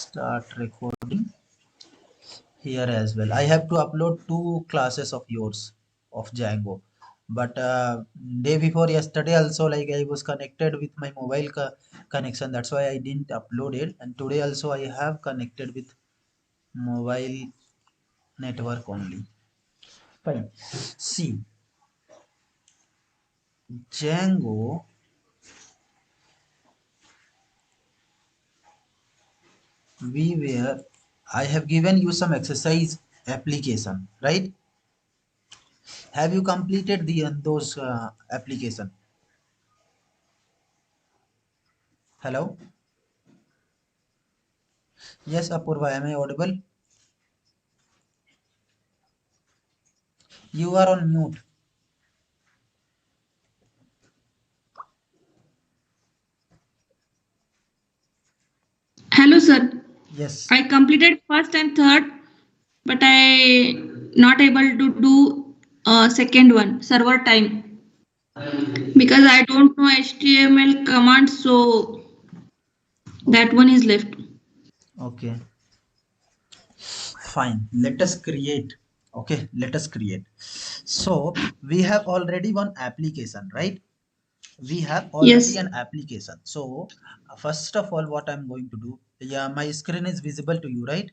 start recording here as well. I have to upload 2 classes of yours of Django, but day before yesterday also, like I was connected with my mobile connection, that's why I didn't upload it, and today also I have connected with mobile network only. Fine. See, Django, we were, I have given you some exercise application, right? Have you completed the those application? Hello? Yes, Apurva, am I audible? You are on mute. Hello, sir. Yes. I completed first and third, but I not able to do second one server time because I don't know HTML command, so that one is left. Okay. Fine. Let us create. Okay. Let us create. So we have already one application, right? We have already Yes, an application. So first of all, what I'm going to do, yeah, my screen is visible to you, right?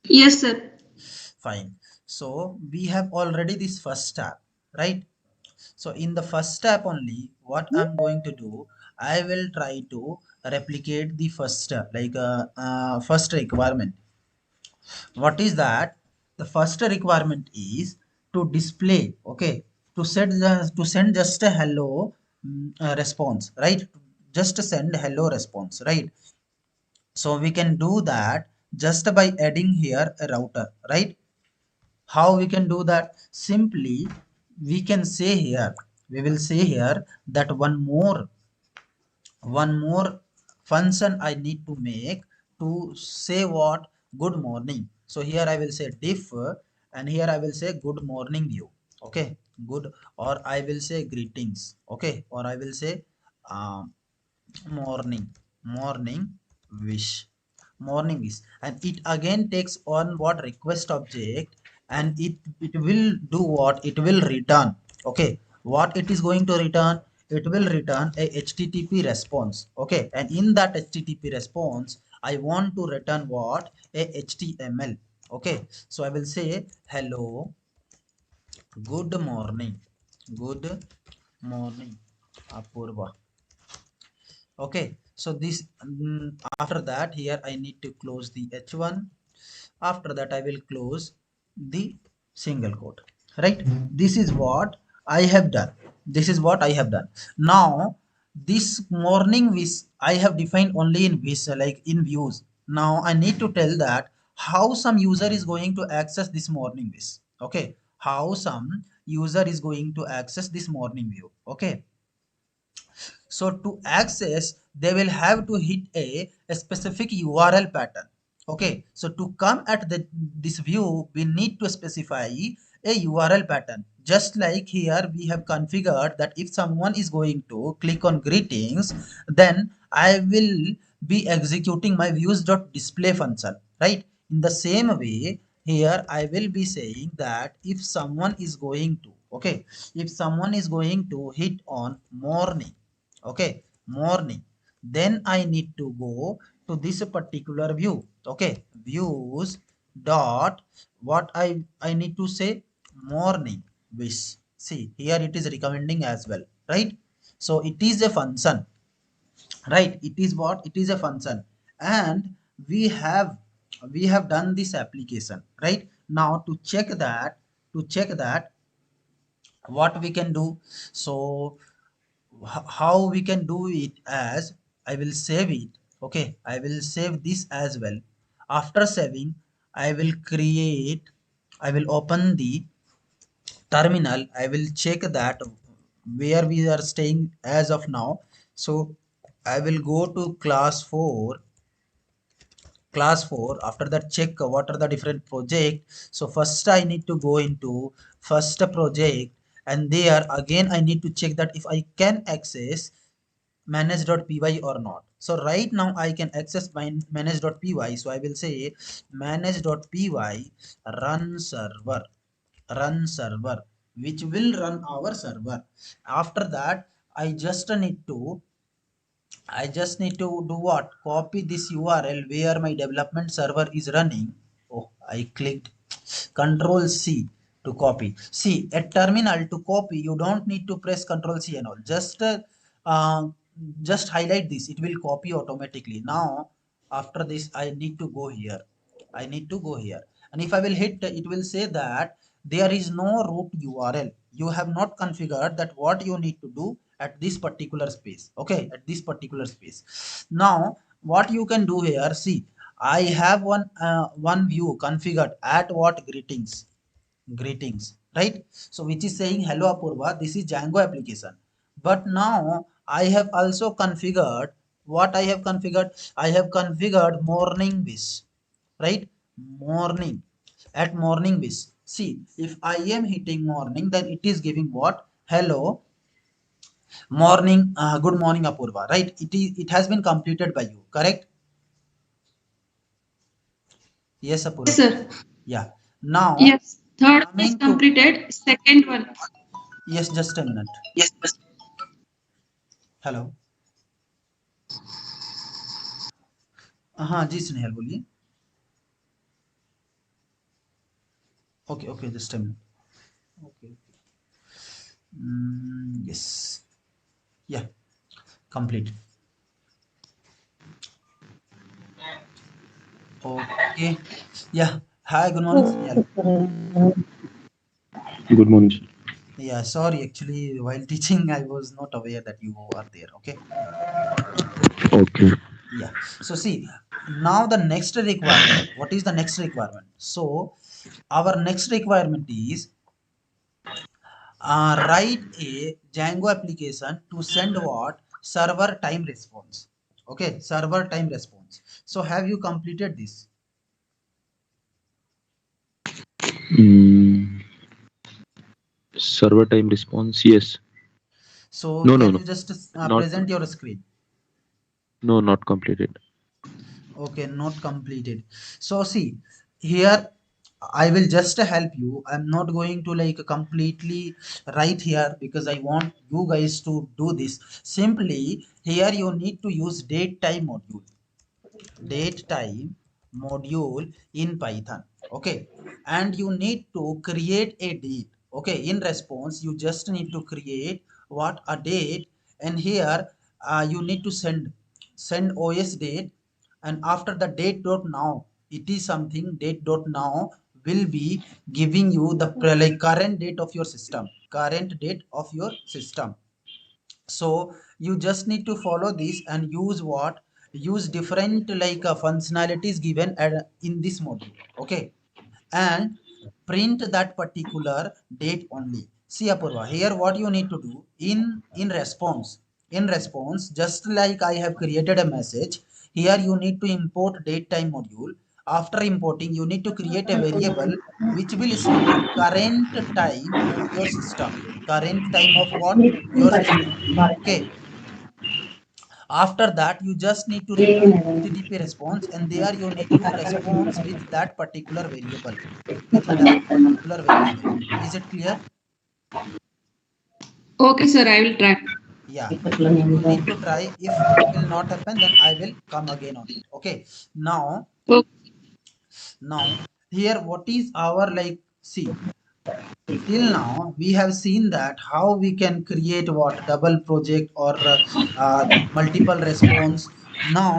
yes, sir. Fine. So we have already this first tab, right? So in the first step only, what I'm going to do, I will try to replicate the first step, like first requirement. What is that? The first requirement is to display, okay, to send just a hello response, right? Just send hello response, right? So we can do that just by adding here a router, right? How we can do that? Simply we can say here, we will say here that one more function I need to make to say what? Good morning. So here I will say diff, and here I will say good morning view. Okay, good, or I will say greetings. Okay, or I will say um, morning wish, morning wish, and it again takes on what request object, and it will do what? It will return. Okay, what it is going to return? It will return a http response. Okay, and in that http response I want to return what? A html. Okay, so I will say hello, good morning, good morning, Apurva. Okay, so this after that here I need to close the h1. After that I will close the single quote, right? This is what I have done. This is what I have done. Now this morning which I have defined only in this, like in views. Now I need to tell that how some user is going to access this morning wish. Okay, how some user is going to access this morning view. Okay, so to access, they will have to hit a specific URL pattern. Okay, so to come at this view, we need to specify a URL pattern. Just like here, we have configured that if someone is going to click on greetings, then I will be executing my views.display function, right? In the same way, here I will be saying that if someone is going to, okay, if someone is going to hit on morning, okay, morning, then I need to go to this particular view. Okay, views dot, what I need to say? Morning wish. See here it is recommending as well, right? So it is a function, right? It is what? It is a function, and we have done this application, right? Now to check that what we can do. So how we can do it? As I will save it. Okay, I will save this as well. After saving, I will create, I will open the terminal. I will check that where we are staying as of now. So I will go to class 4. After that, check what are the different project. So first I need to go into first project, and there again I need to check that if I can access manage.py or not. So right now I can access my manage.py. So I will say manage.py run server, which will run our server. After that I just need to do what? Copy this URL where my development server is running. Oh, I clicked Control C to copy. See, at terminal to copy, you don't need to press Control C and all. Uh, just highlight this. It will copy automatically. Now, after this, I need to go here. I need to go here. And if I will hit, it will say that there is no root URL. You have not configured that what you need to do at this particular space. Okay, at this particular space. Now, what you can do here, see, I have one view configured at what greetings, right? So which is saying hello Apurva, this is Django application. But now I have also configured what I have configured. I have configured morning wish, right? Morning at morning wish. See, if I am hitting morning, then it is giving what? Hello morning, good morning Apurva, right? It has been completed by you, correct? Yes, Yes, Apurva. sir. Yeah. Now Yes. Third one is coming to completed. Second one. yes, just a minute. Yes. Hello हाँ जी स्नेहल बोलिए okay okay just a minute okay yes या complete okay या hi good morning Snehal Good morning, sir. yeah sorry actually while teaching I was not aware that you are there okay Okay. yeah so see now the next requirement what is the next requirement so our next requirement is write a Django application to send what? Server time response. Okay, server time response. So have you completed this? Mm, server time response. Yes. So No, no, can no. you just Not. present your screen? No, not completed. Okay, not completed. So see, here I will just help you. I'm not going to like completely write here because I want you guys to do this. Simply here you need to use date time module. Date time module in python, okay, and you need to create a date. Okay, in response you just need to create what? A date. And here you need to send os date. And after the date dot now, it is something date dot now will be giving you the like current date of your system, current date of your system. So you just need to follow this and use what? Use different like functionalities given in this module. Okay, and print that particular date only. See Apurva, here what you need to do in response, just like I have created a message, here you need to import date time module. After importing, you need to create a variable which will store current time of your system. Current time of what? Your system. Okay. After that, you just need to return HTTP response, and there you need to respond with that particular variable. With that particular variable. Is it clear? Okay, sir. I will try. Yeah. You need to try. If it will not happen, then I will come again on it. Okay. Now, Okay. here what is our like? See, till now we have seen that how we can create what? Double project or multiple response. Now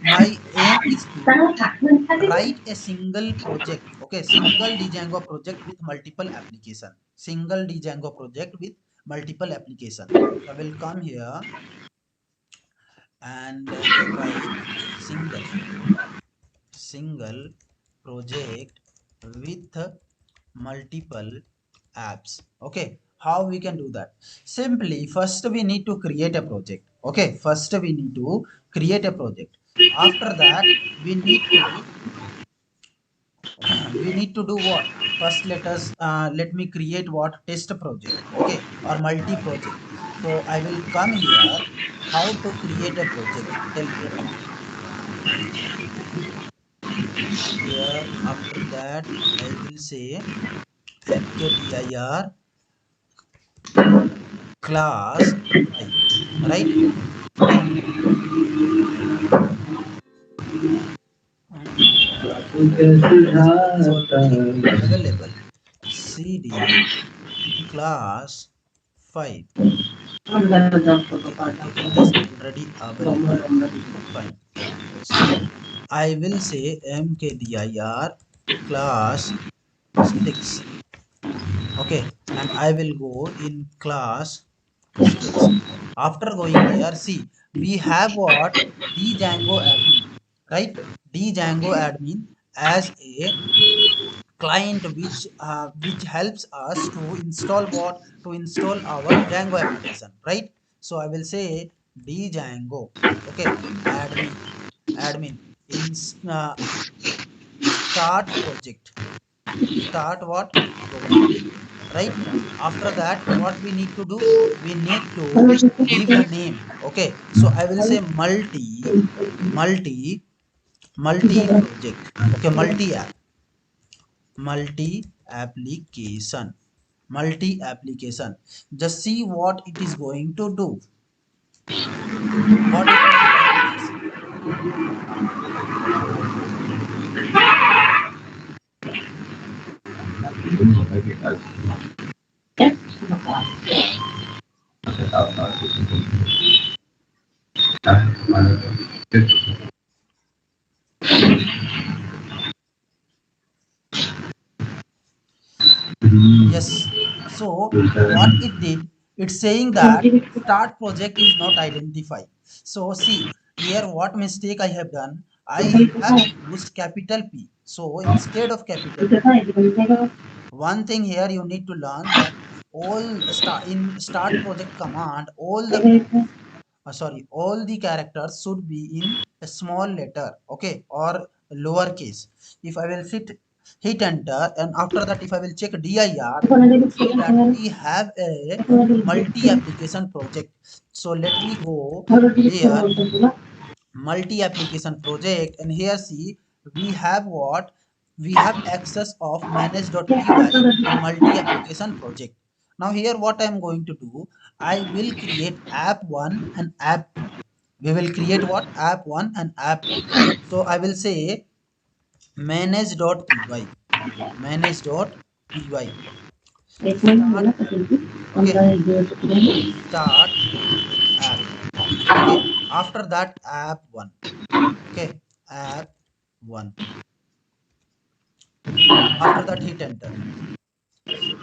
my aim is to write a single project. Okay, single django project with multiple application. Single django project with multiple application. So I will come here and write single project with multiple apps. Okay, how we can do that? Simply first we need to create a project. Okay, first we need to create a project. After that we need to we need to do what? First let me create what? Test project. Okay, or multi project. So I will come here. how to create a project? Tell me. Here, after that, I will say mkdir class 5, right? Is already available. CD class 5. Okay, it is already available. Fine. So I will say mkdir class 6. Okay, and I will go in class 6. After going there, see, we have what? Django admin, right? Django admin as a client which helps us to install what? To install our Django application, right? So I will say Django, okay, admin in start project. Start what? Project, right? After that, what we need to do? We need to give the name. Okay, so I will say multi multi project. Okay, multi app, multi application, multi application. Just see what it is going to do, what it will accomplish. Yes. So what it did, it's saying that start project is not identified. So see here what mistake I have done. I have used capital P. So instead of capital P, one thing here you need to learn that all start project command, all the all the characters should be in a small letter, okay, or lowercase. If I will hit enter, and after that if I will check dir, you will see that we have a multi application project. So let me go here, multi application project, and here see we have what? We have access of manage.py in multi application project. Now here what I am going to do, I will create app 1 and app 2. We will create what? App 1 and app 2. So I will say manage.py, manage.py start, okay, start app, okay. After that app 1, okay, app 1. After that hit enter.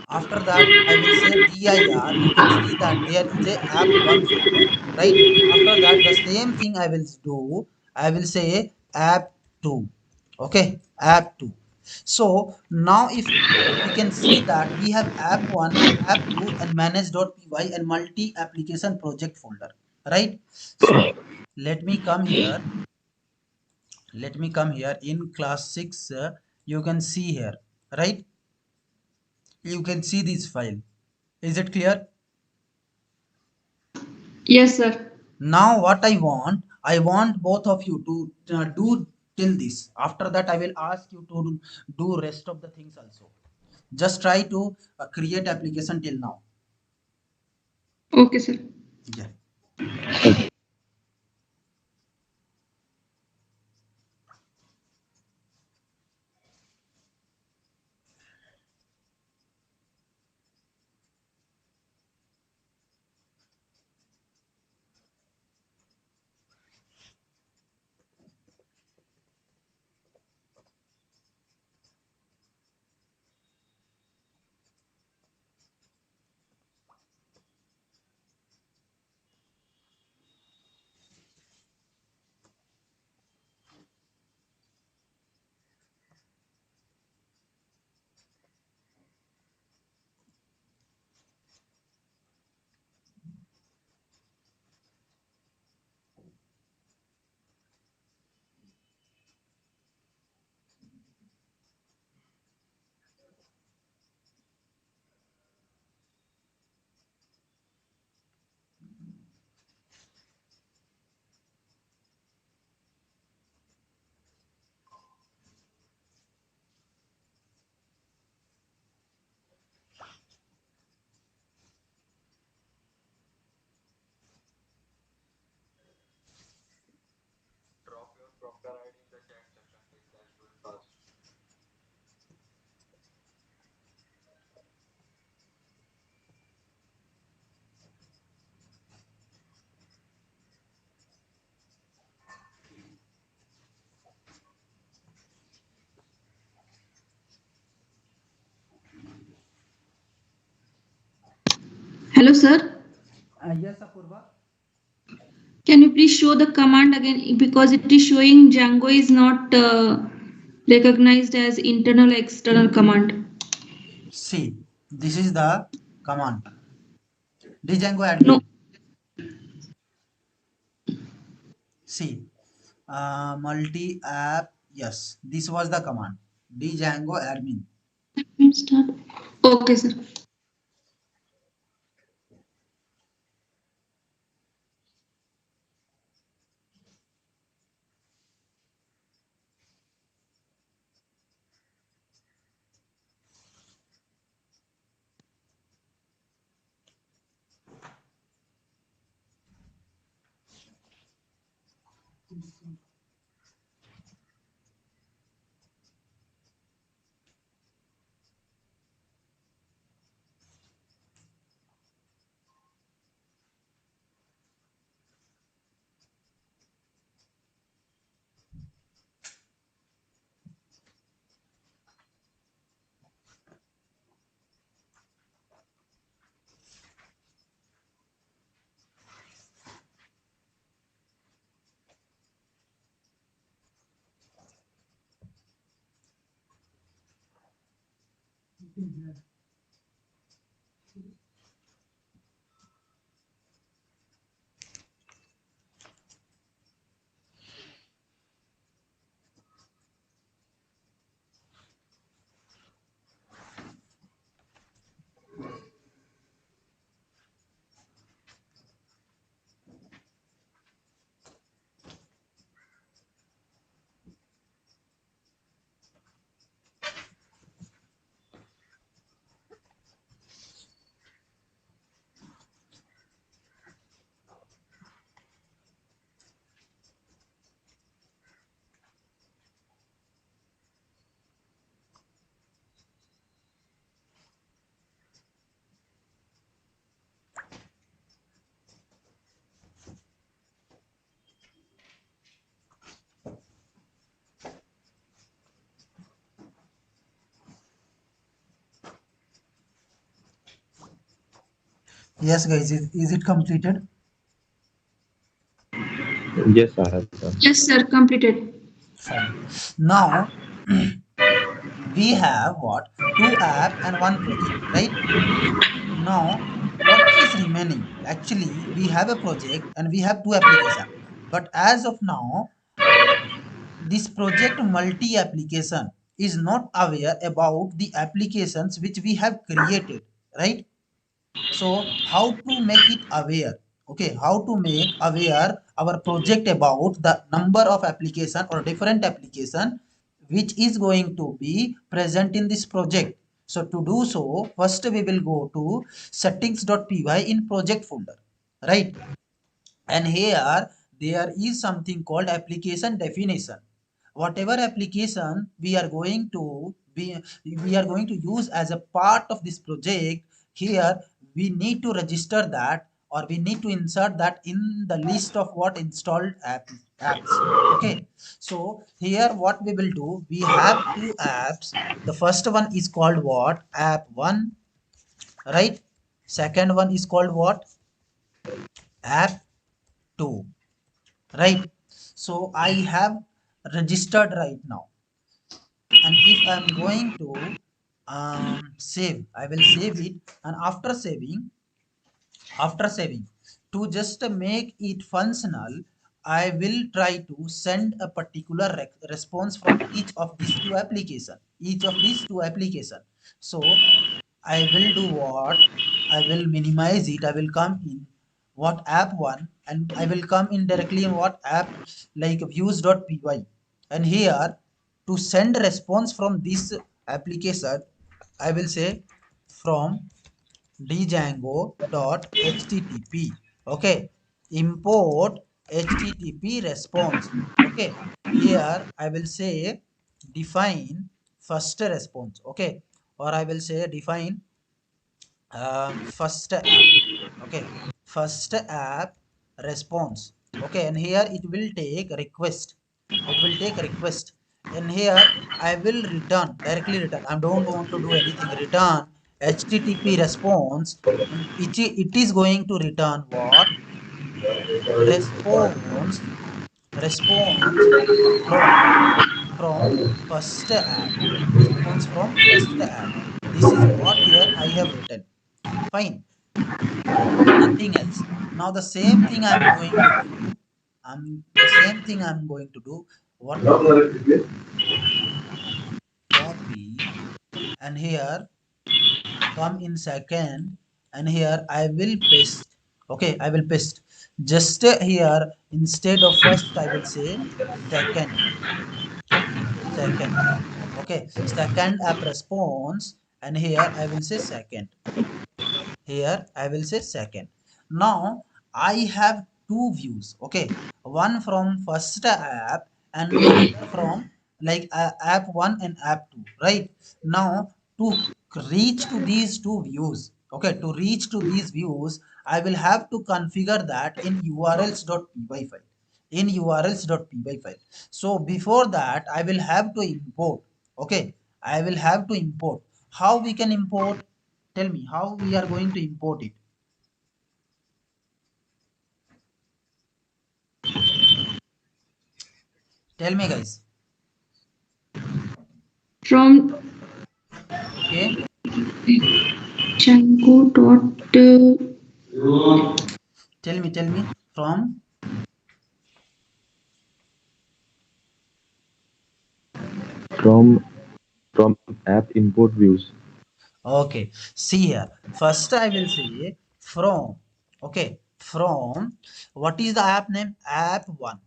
After that I will say dir, you can see that there is a app1 folder, right? After that the same thing I will do, I will say app2, okay, app2. So now if we can see that we have app1, app2 and manage.py and multi application project folder, right? So let me come here, let me come here in class 6, you can see here, right? You can see this file. Is it clear? Yes, sir. Now what I want both of you to do till this. After that, I will ask you to do rest of the things also. Just try to create application till now. Okay, sir. Yeah. Hello, sir. Yes, Apurva. Can you please show the command again because it is showing Django is not recognized as internal external command. See, this is the command. Django No. admin. See, multi app. Yes, this was the command. Django admin. Start. Okay, sir. Yes, guys. Is it completed? Yes, I have done. Yes, sir. Completed. Fine. Now we have what? Two app and one project, right? Now, what is remaining? Actually, we have a project and we have two applications. But as of now, this project multi-application is not aware about the applications which we have created, right? So, how to make it aware? Okay, how to make aware our project about the number of application or different application which is going to be present in this project. So to do so, first we will go to settings.py in project folder, right? And here there is something called application definition. Whatever application we are going to use as a part of this project, here we need to register that, or we need to insert that in the list of what installed apps. Okay, so here what we will do, we have two apps. The first one is called what? App 1, right? Second one is called what? App 2, right? So I have registered right now, and if I'm going to save, I will save it. And after saving, to just make it functional, I will try to send a particular response from each of these two application. So I will do what? I will minimize it. I will come in what app 1, and I will come in directly in what app, like views.py. And here, to send response from this application, I will say from django.http. Okay, import http response. Okay, here I will say define first response. Okay, or I will say define first app. Okay, first app response. Okay, and here it will take request. It will take request. And here I will return, directly return. I don't want to do anything. Return HTTP response, and it is going to return what? Response from first app. Response from first app. This is what here I have written. Fine. Nothing else. Now the same thing I'm going to do. The same thing I'm going to do. What? Copy, and here come in second, and here I will paste. Okay, I will paste. Just here instead of first I will say second. Second. Okay, second app response, and here I will say second. Here I will say second. Now I have two views. Okay, one from first app and another from like app 1 and app 2, right? Now to reach to these two views, okay, to reach to these views, I will have to configure that in urls.py file. In urls.py file. So before that I will have to import. Okay, I will have to import. How we can import? Tell me how we are going to import it. Tell me, guys. From Okay. Django dot Tell me. Tell me. From app import views. Okay. See here. First, I will say from. Okay. From. What is the app name? App one.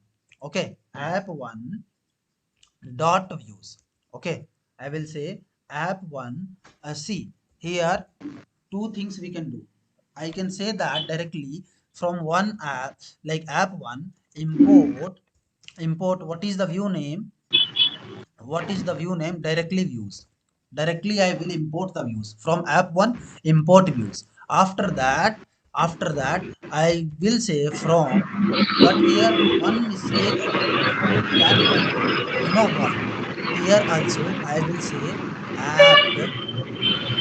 Okay. App one dot views. Okay. I will say app one. See here. Two things we can do. I can say that directly from one app, like app one, import what is the view name, directly views. Directly I will import the views from app one, import views. After that I will say from, but here one mistake can happen. You know what? Here also I will say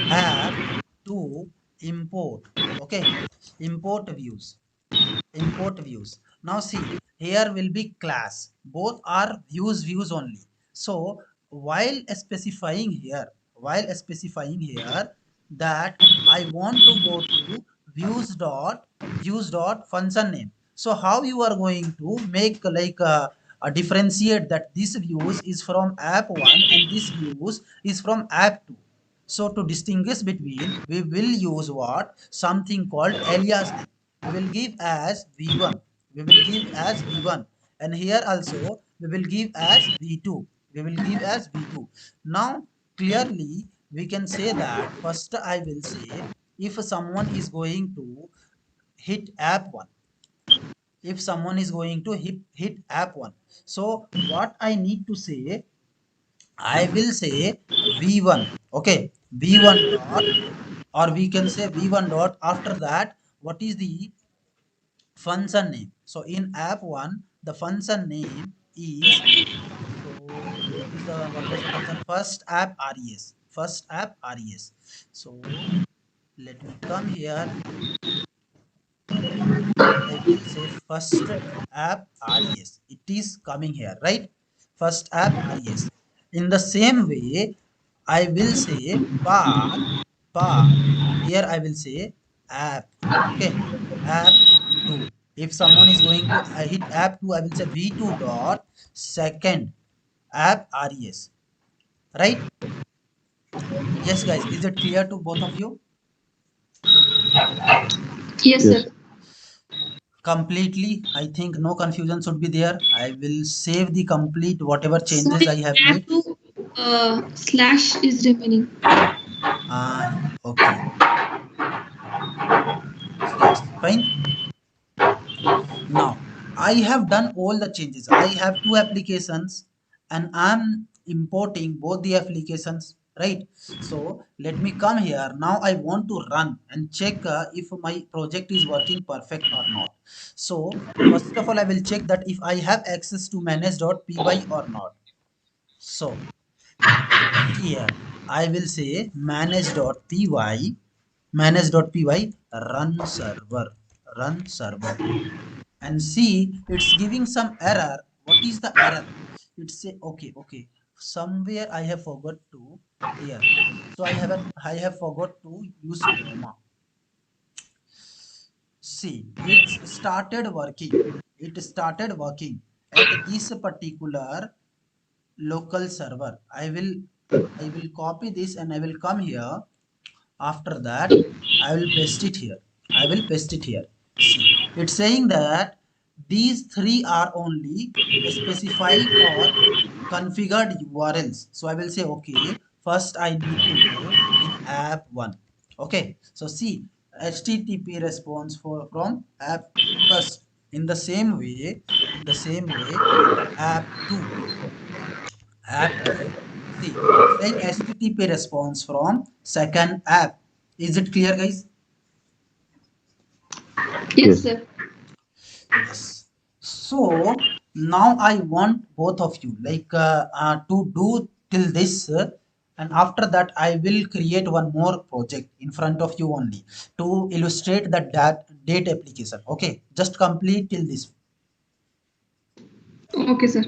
app to import. Okay, import views. Now see, here will be class, both are views only. So while specifying here that I want to go to views dot function name. So how you are going to make like a differentiate that this views is from app 1 and this views is from app 2. So to distinguish between, we will use what? Something called alias name. We will give as V1. We will give as V1. And here also we will give as V2. We will give as V2. Now clearly we can say that first I will say if someone is going to hit app 1. If someone is going to hit app 1. So what I need to say, I will say V1. Okay, V1 dot, or we can say V1 dot. After that, what is the function name? So in app 1, the function name is, so what was the function? First app res. First app res. So let me come here. I will say first app res. It is coming here, right? First app res. In the same way, I will say path. Here I will say app. Okay, app 2. If someone is going to hit app 2, I will say v2 dot second app res. Right? Yes, guys. Is it clear to both of you? yes, Yes. sir. Completely, I think no confusion should be there. I will save the complete whatever changes Sorry, I have app made. to slash is remaining. Okay, yes, fine. Now I have done all the changes. I have two applications and I'm importing both the applications, right? So let me come here. Now I want to run and check if my project is working perfect or not. So first of all, I will check that if I have access to manage.py or not. So Here I will say manage.py run server and see it's giving some error. What is the error? It say okay, somewhere I have forgot to here, so I have forgot to use comma. See, it started working at this particular local server. I will copy this and I will come here. After that, I will paste it here. See, it's saying that these three are only specified or configured URLs. So I will say, okay, first I need to go in app one. Okay, so see, HTTP response from app first. In the same way, app 2 app 2, see, it's saying HTTP response from second app. Is it clear, guys? Yes, Yes. sir. Yes. So now I want both of you to do till this, and after that I will create one more project in front of you only to illustrate the date application. Okay, just complete till this. Okay, sir.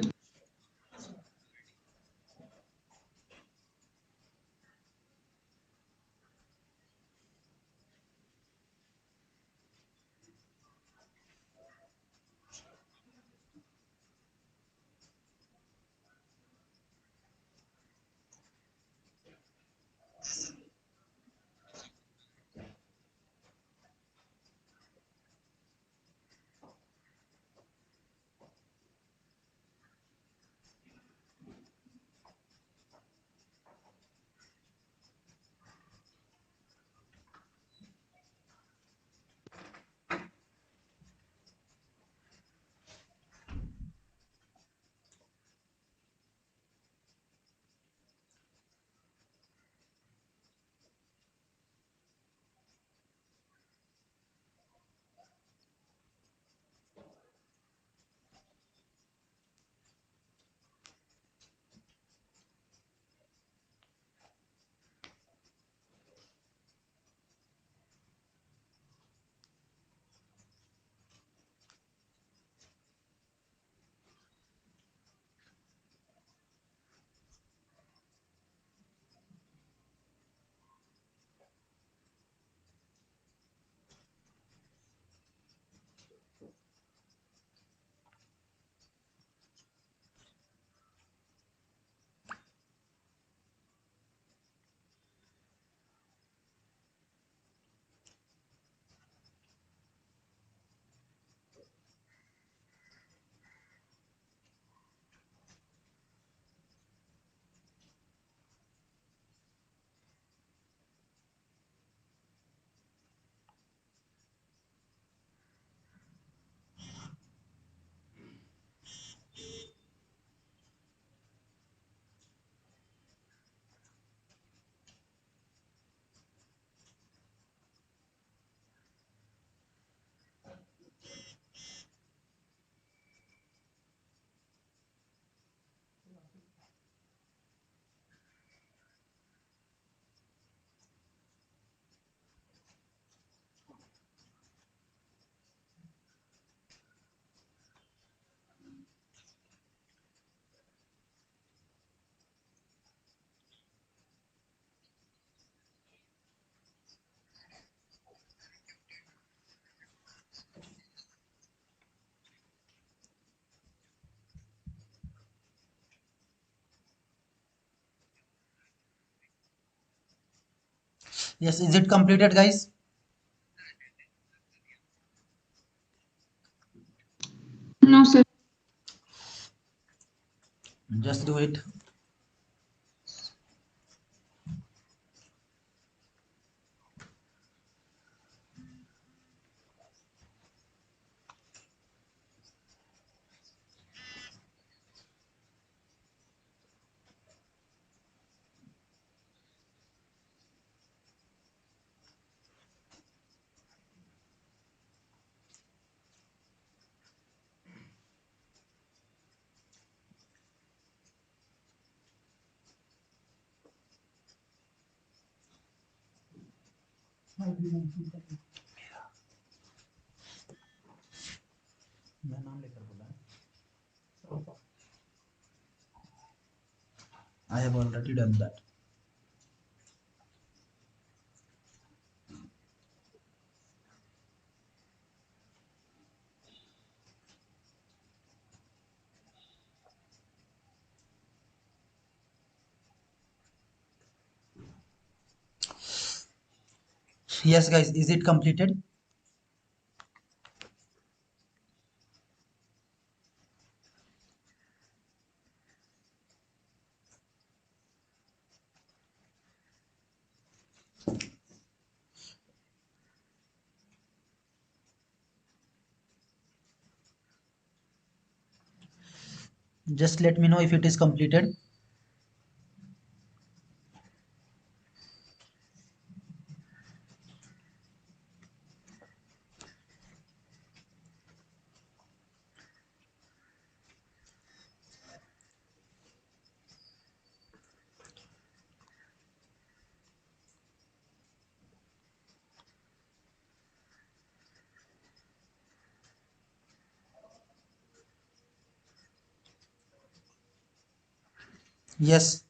Yes, is it completed, guys? No, sir. Just do it. मैं नाम लेकर बोला है। I have already done that. Yes, guys, is it completed? Just let me know if it is completed. Yes.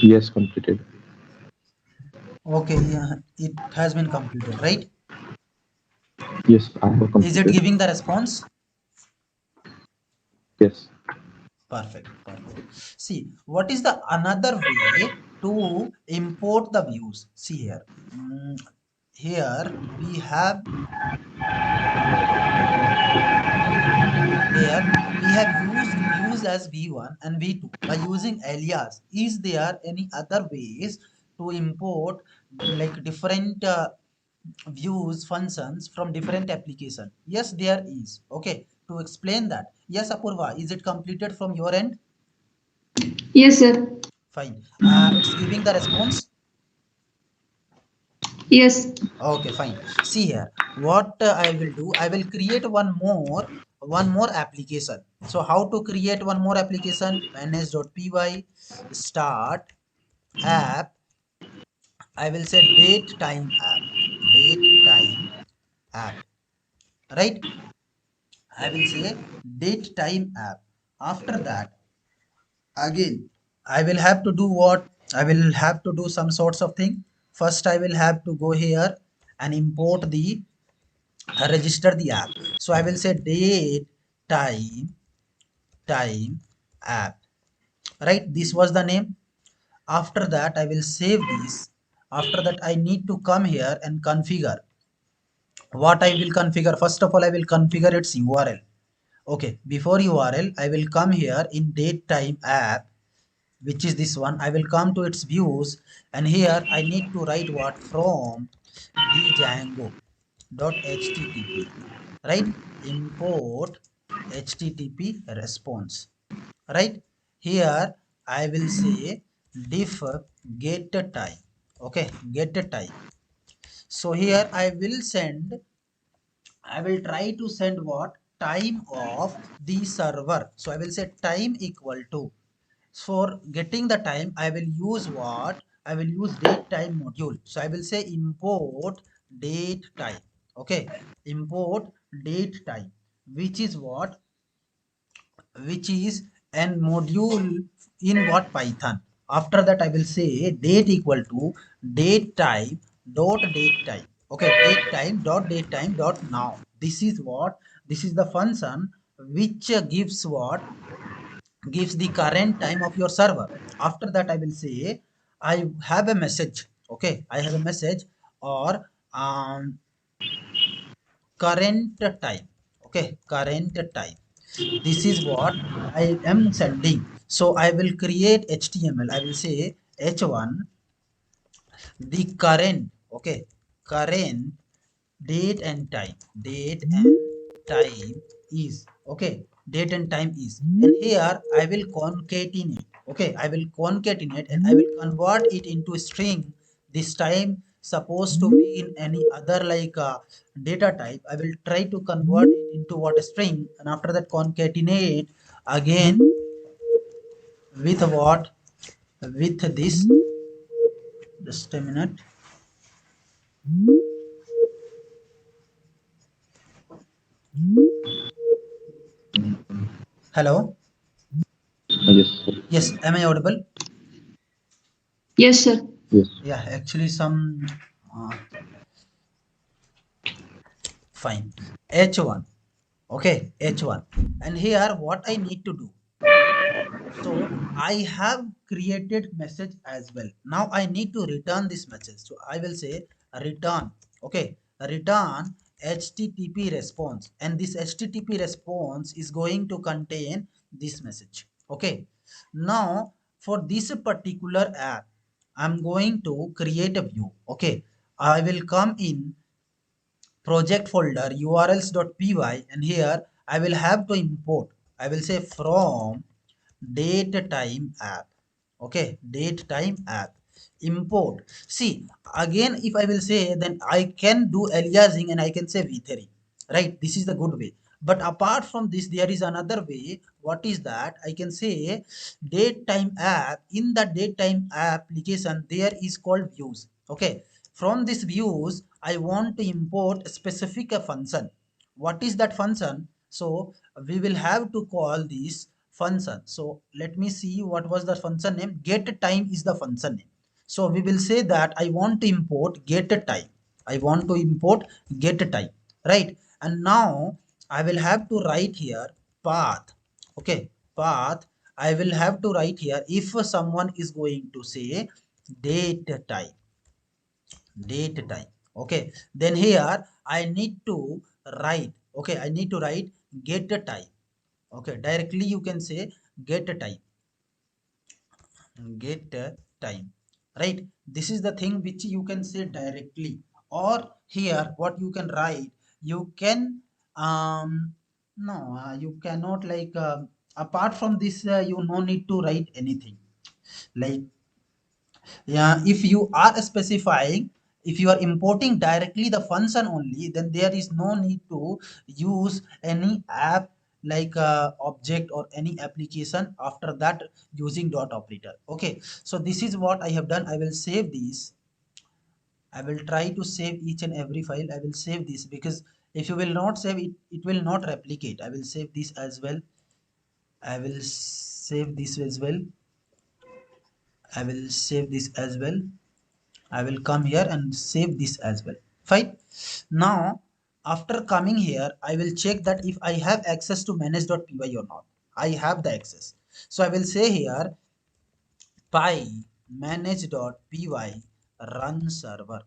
Yes, completed. Okay, yeah, it has been completed, right? Yes, I have Is it completed. giving the response? Yes. Perfect, perfect. See, what is the another way to import the views? See here. Here we have used views as v1 and v2 by using alias. Is there any other ways to import like different views functions from different application? Yes, there is. Okay, to explain that. Yes, Apurva, is it completed from your end? Yes, sir. Fine. It's giving the response. Yes. Okay, fine. See here, what I will do, I will create one more application. So how to create one more application? manage.py start app. I will say date time app. Date time app. Right? I will say date time app. After that, again, I will have to do what? I will have to do some sorts of thing. First, I will have to go here and import the register the app. So I will say date time app, right? This was the name. After that I will save this. After that I need to come here and configure. What I will configure, first of all I will configure its URL. Okay, before URL I will come here in date time app, which is this one. I will come to its views, and here I need to write what? From django dot http, right? Import http response, right? Here I will say diff get time. Okay, get time. So here I will try to send what? Time of the server. So I will say time equal to, for getting the time I will use what? I will use date time module. So I will say import date time. Okay, import date time, which is what? Which is an module in what? Python. After that I will say date equal to date time dot date time. Okay, date time dot date time dot now. This is what, this is the function which gives what, gives the current time of your server. After that I will say I have a message. Okay, I have a message, or current time. Okay, current time, this is what I am sending. So I will create HTML. I will say h1, the current. Okay, current date and time, date and time is. Okay, date and time is, and here I will concatenate. Okay, I will concatenate and I will convert it into a string. This time supposed to be in any other like data type. I will try to convert it into what, a string, and after that concatenate again with what, with this. Just a minute. Hello. Yes, sir. Yes, am I audible? Yes, sir. Yes. Yeah, actually some uh, fine. H1. Okay, H1. And here what I need to do. So I have created message as well. Now I need to return this message. So I will say return. Okay, return HTTP response. And this HTTP response is going to contain this message. Okay. Now for this particular app, I'm going to create a view. Okay. I will come in project folder urls.py, and here I will have to import. I will say from date time app. Okay, date time app, import. See, again if I will say, then I can do aliasing and I can say v3, right? This is the good way. But apart from this there is another way. What is that? I can say date time app. In the date time application there is called views. Okay, from this views I want to import a specific function. What is that function? So we will have to call this function. So let me see what was the function name. Get time is the function name. So we will say that I want to import get time. I want to import get time, right? And now I will have to write here path. Okay, path. I will have to write here if someone is going to say date time, date time. Okay, then here I need to write. Okay, I need to write get time. Okay, directly you can say get time, get time, right? This is the thing which you can say directly. Or here what you can write, you can no you cannot like apart from this you no need to write anything. Like, yeah, if you are specifying, if you are importing directly the function only, then there is no need to use any app like object or any application after that using dot operator. Okay, so this is what I have done. I will save these. I will try to save each and every file. I will save this because if you will not save it, it will not replicate. I will save this as well. I will save this as well. I will save this as well. I will come here and save this as well. Fine. Now, after coming here, I will check that if I have access to manage.py or not. I have the access. So I will say here py manage.py run server.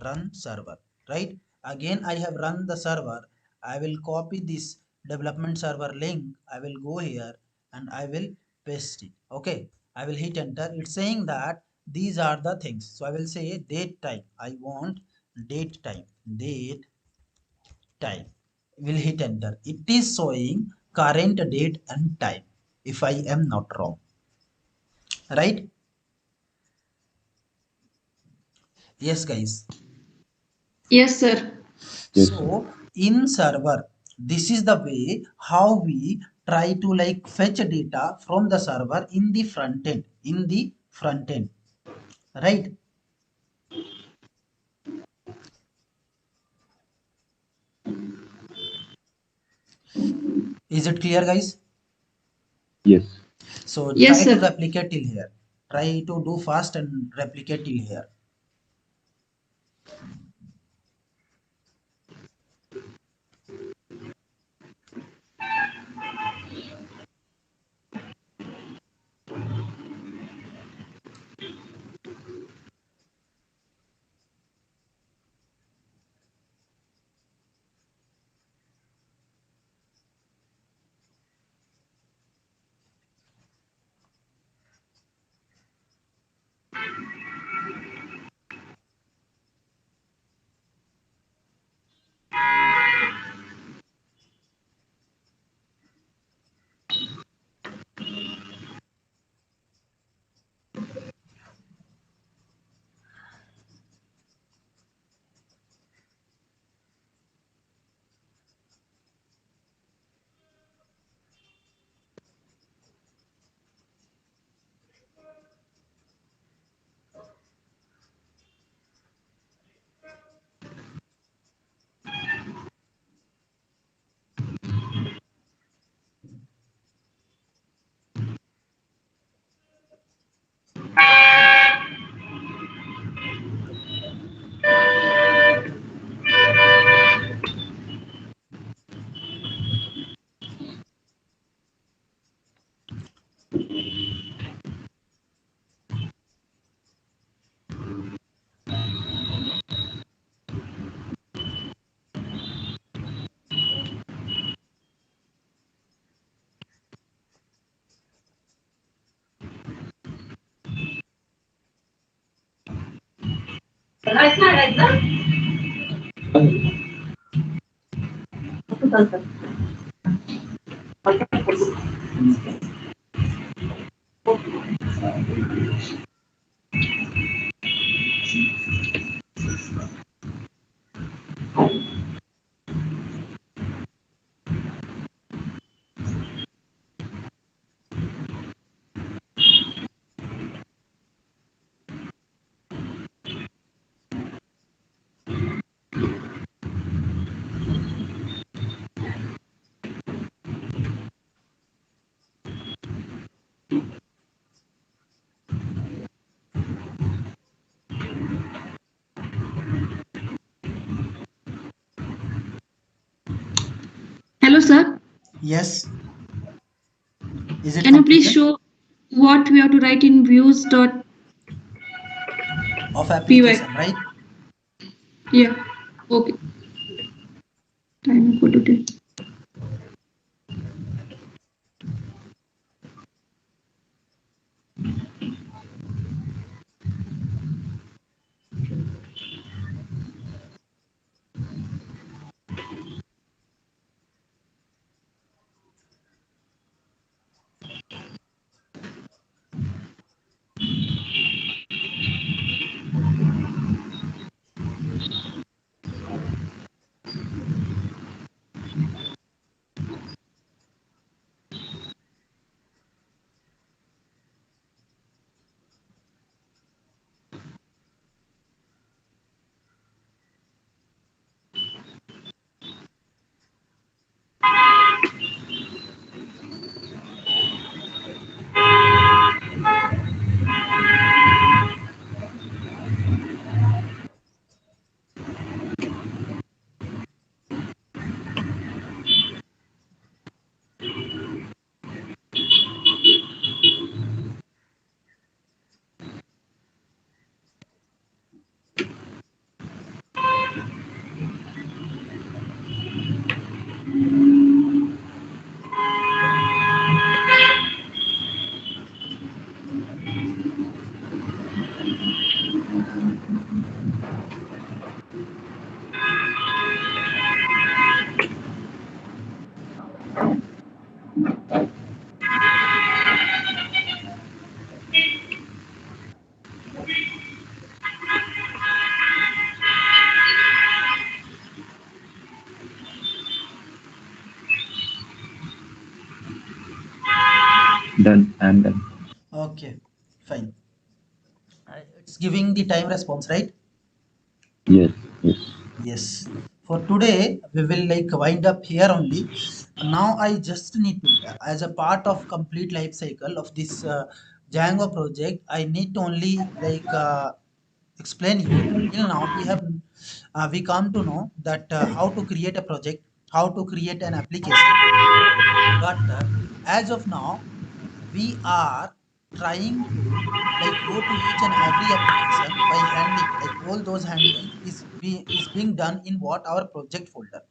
Run server. Right? Again, I have run the server. I will copy this development server link. I will go here and I will paste it. Okay, I will hit enter. It's saying that these are the things. So I will say date time. I want date time. Date time. Will hit enter. It is showing current date and time, if I am not wrong. Right? Yes, guys. Yes, sir. Yes. So in server, this is the way how we try to like fetch data from the server in the front end, in the front end, right? Is it clear, guys? Yes. So Yes, try to sir. replicate till here. Try to do fast and replicate till here. Hello, sir. Yes. Is it Can you please completed? show what we have to write in views.py? Of application, right? Yeah. Okay. Time equal to 10. Done. I'm done. Okay, fine. It's giving the time response, right? Yes. Yes. Yes. For today, we will like wind up here only. Now I just need to, as a part of complete life cycle of this Django project, I need to only like explain you. Till now, we have we come to know that how to create a project, how to create an application. But as of now, we are trying to like go to each and every application by handling, like all those handling is being done in what our project folder.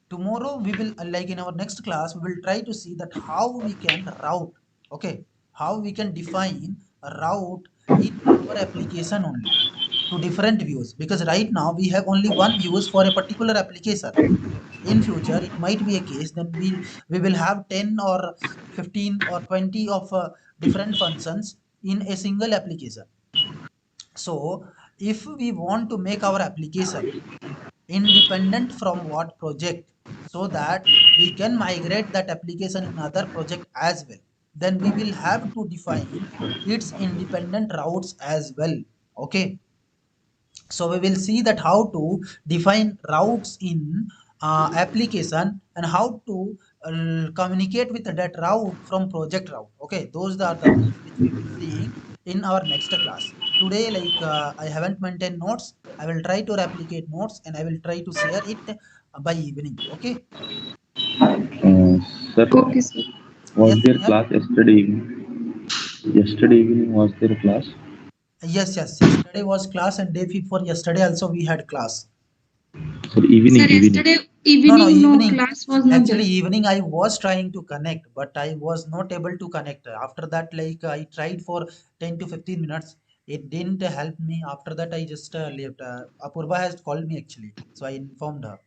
Tomorrow we will like in our next class we will try to see that how we can route, okay, how we can define a route in our application only to different views, because right now we have only one views for a particular application. In future it might be a case then we will have 10 or 15 or 20 of different functions in a single application. So if we want to make our application independent from what project, so that we can migrate that application in other project as well, then we will have to define its independent routes as well. Okay, so we will see that how to define routes in application and how to communicate with that route from project route. Okay, those are the things which we will see in our next class. Today, like I haven't maintained notes. I will try to replicate notes and I will try to share it by evening. Okay. Uh, Sir, Okay, sir. was Yes, there Neha? class yesterday evening? Yesterday evening was there class? Yes, yes. Yesterday was class and day before yesterday also we had class. Sir, Sir, evening. yesterday No, no, evening no evening. class was not Actually, there. evening I was trying to connect, but I was not able to connect. After that, like I tried for 10 to 15 minutes. It didn't help me. After that, I just left. Apurva has called me actually, so I informed her.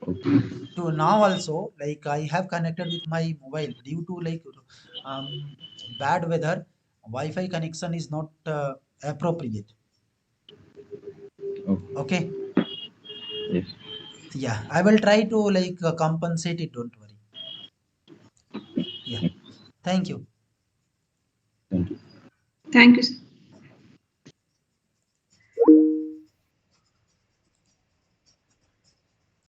Okay. To now also, like I have connected with my mobile due to like bad weather. Wi-Fi connection is not appropriate. Okay. Okay. Yes. Yeah, I will try to like compensate it. Don't worry. Yeah. Thank you. Thank you. Thank you, sir.